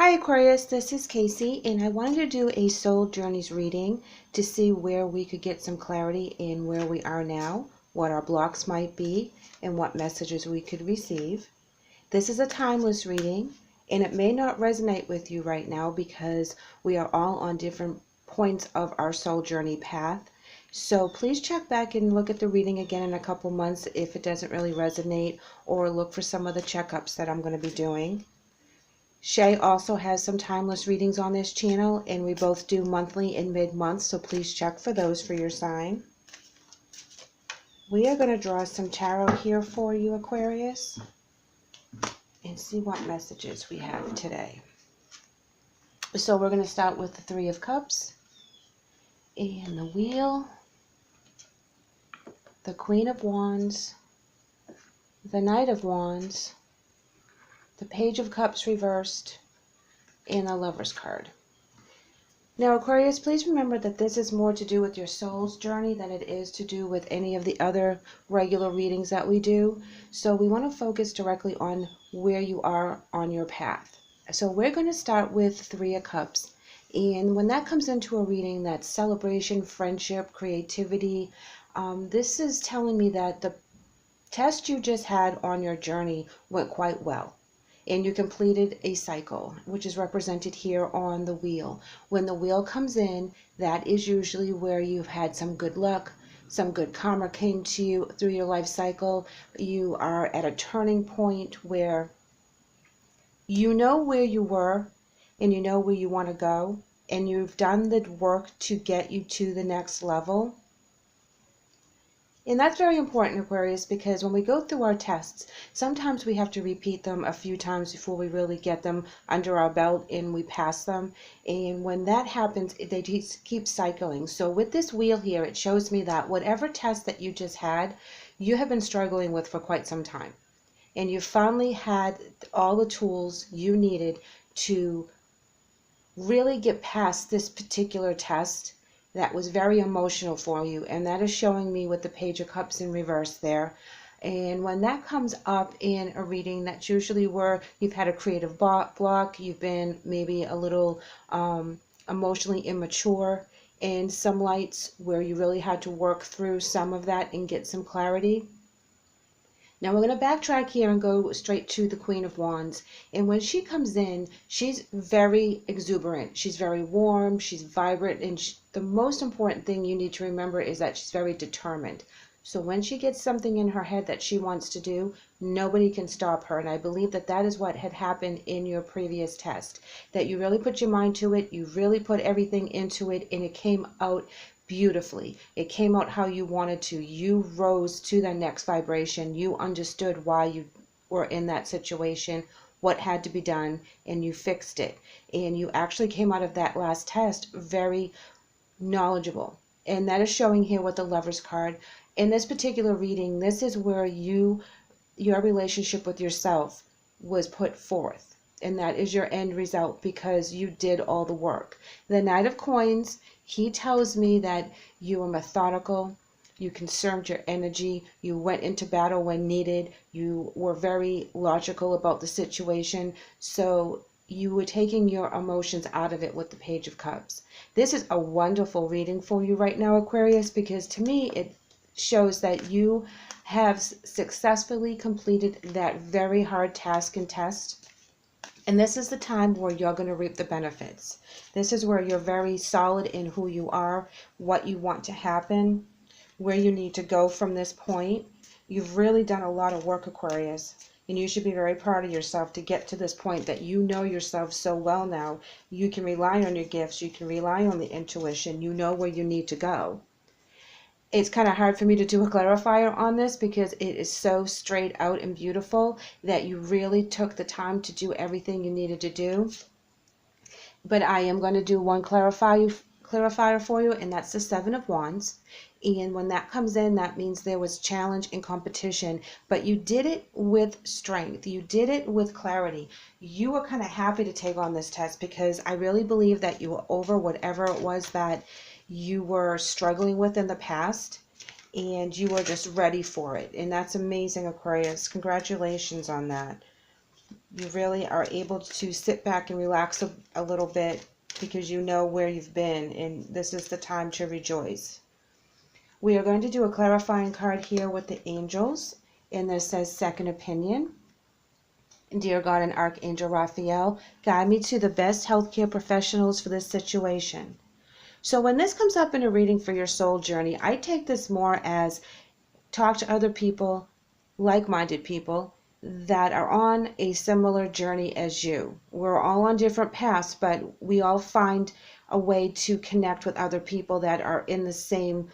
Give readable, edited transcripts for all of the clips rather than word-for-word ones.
Hi Aquarius, this is Kacee, and I wanted to do a soul journeys reading to see where we could get some clarity in where we are now, what our blocks might be, and what messages we could receive. This is a timeless reading, and it may not resonate with you right now because we are all on different points of our soul journey path. So please check back and look at the reading again in a couple months if it doesn't really resonate, or look for some of the checkups that I'm going to be doing. Shae also has some timeless readings on this channel, and we both do monthly and mid-month, so please check for those for your sign. We are going to draw some tarot here for you, Aquarius, and see what messages we have today. So we're going to start with the Three of Cups, and the Wheel, the Queen of Wands, the Knight of Wands, the Page of Cups reversed, and the Lover's card. Now Aquarius, please remember that this is more to do with your soul's journey than it is to do with any of the other regular readings that we do. So we want to focus directly on where you are on your path. So we're going to start with Three of Cups. And when that comes into a reading, that's celebration, friendship, creativity, this is telling me that the test you just had on your journey went quite well. And you completed a cycle, which is represented here on the wheel. When the wheel comes in, that is usually where you've had some good luck, some good karma came to you through your life cycle. You are at a turning point where you know where you were and you know where you want to go, and you've done the work to get you to the next level. And that's very important, Aquarius, because when we go through our tests, sometimes we have to repeat them a few times before we really get them under our belt and we pass them. And when that happens, they just keep cycling. So with this wheel here, it shows me that whatever test that you just had, you have been struggling with for quite some time. And you finally had all the tools you needed to really get past this particular test that was very emotional for you, and that is showing me with the Page of Cups in reverse there. And when that comes up in a reading, that's usually where you've had a creative block, you've been maybe a little emotionally immature, and some lights where you really had to work through some of that and get some clarity. Now we're going to backtrack here and go straight to the Queen of Wands. And when she comes in, she's very exuberant. She's very warm. She's vibrant. And the most important thing you need to remember is that she's very determined. So when she gets something in her head that she wants to do, nobody can stop her. And I believe that that is what had happened in your previous test. That you really put your mind to it. You really put everything into it, and it came out beautifully. It came out how you wanted to. You rose to the next vibration. You understood why you were in that situation, what had to be done, and you fixed it. And you actually came out of that last test very knowledgeable. And that is showing here with the Lover's card. In this particular reading, this is where your relationship with yourself was put forth. And that is your end result because you did all the work. The Knight of Coins, he tells me that you were methodical, you conserved your energy, you went into battle when needed, you were very logical about the situation, so you were taking your emotions out of it with the Page of Cups. This is a wonderful reading for you right now, Aquarius, because to me it shows that you have successfully completed that very hard task and test. And this is the time where you're going to reap the benefits. This is where you're very solid in who you are, what you want to happen, where you need to go from this point. You've really done a lot of work, Aquarius, and you should be very proud of yourself to get to this point that you know yourself so well now. You can rely on your gifts. You can rely on the intuition. You know where you need to go. It's kind of hard for me to do a clarifier on this because it is so straight out and beautiful that you really took the time to do everything you needed to do. But I am going to do one clarifier for you, and that's the Seven of Wands. And when that comes in, that means there was challenge and competition, but you did it with strength. You did it with clarity. You were kind of happy to take on this test because I really believe that you were over whatever it was that you were struggling with in the past, and you were just ready for it. And that's amazing, Aquarius. Congratulations on that. You really are able to sit back and relax a little bit because you know where you've been, and this is the time to rejoice. We are going to do a clarifying card here with the angels, and this says second opinion. Dear God and Archangel Raphael, guide me to the best healthcare professionals for this situation. So when this comes up in a reading for your soul journey, I take this more as talk to other people, like-minded people, that are on a similar journey as you. We're all on different paths, but we all find a way to connect with other people that are in the same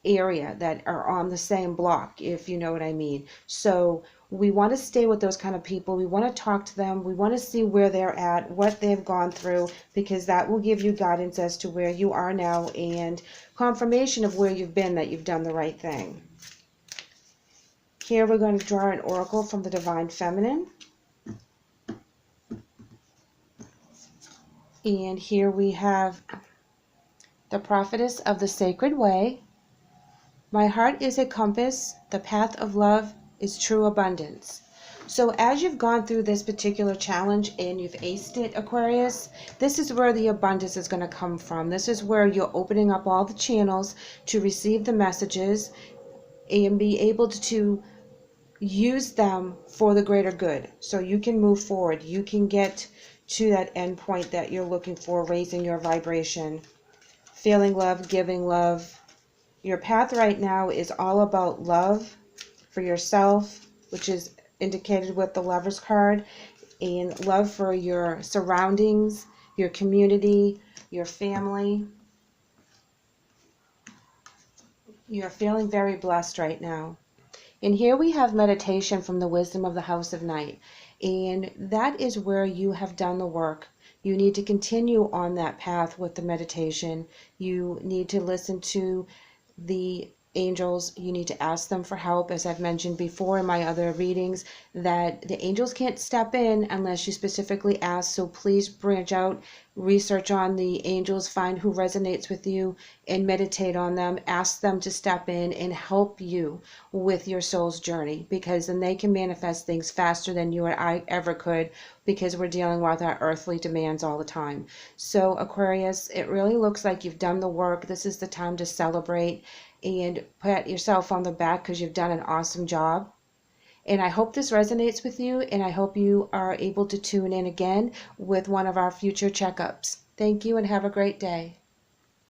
area, that are on the same block, if you know what I mean. So we want to stay with those kind of people. We want to talk to them. We want to see where they're at, what they've gone through, because that will give you guidance as to where you are now and confirmation of where you've been, that you've done the right thing. Here we're going to draw an oracle from the Divine Feminine. And here we have the Prophetess of the Sacred Way. My heart is a compass. The path of love is true abundance. So as you've gone through this particular challenge and you've aced it, Aquarius, this is where the abundance is going to come from. This is where you're opening up all the channels to receive the messages and be able to use them for the greater good. So you can move forward. You can get to that end point that you're looking for, raising your vibration, feeling love, giving love. Your path right now is all about love for yourself, which is indicated with the Lover's card, and love for your surroundings, your community, your family. You're feeling very blessed right now. And here we have meditation from the wisdom of the House of Night. And that is where you have done the work. You need to continue on that path with the meditation. You need to listen to the angels. You need to ask them for help, as I've mentioned before in my other readings, that the angels can't step in unless you specifically ask. So please branch out, research on the angels, find who resonates with you, and meditate on them. Ask them to step in and help you with your soul's journey, because then they can manifest things faster than you and I ever could, because we're dealing with our earthly demands all the time. So Aquarius, it really looks like you've done the work. This is the time to celebrate and pat yourself on the back because you've done an awesome job. And I hope this resonates with you, and I hope you are able to tune in again with one of our future checkups. Thank you and have a great day.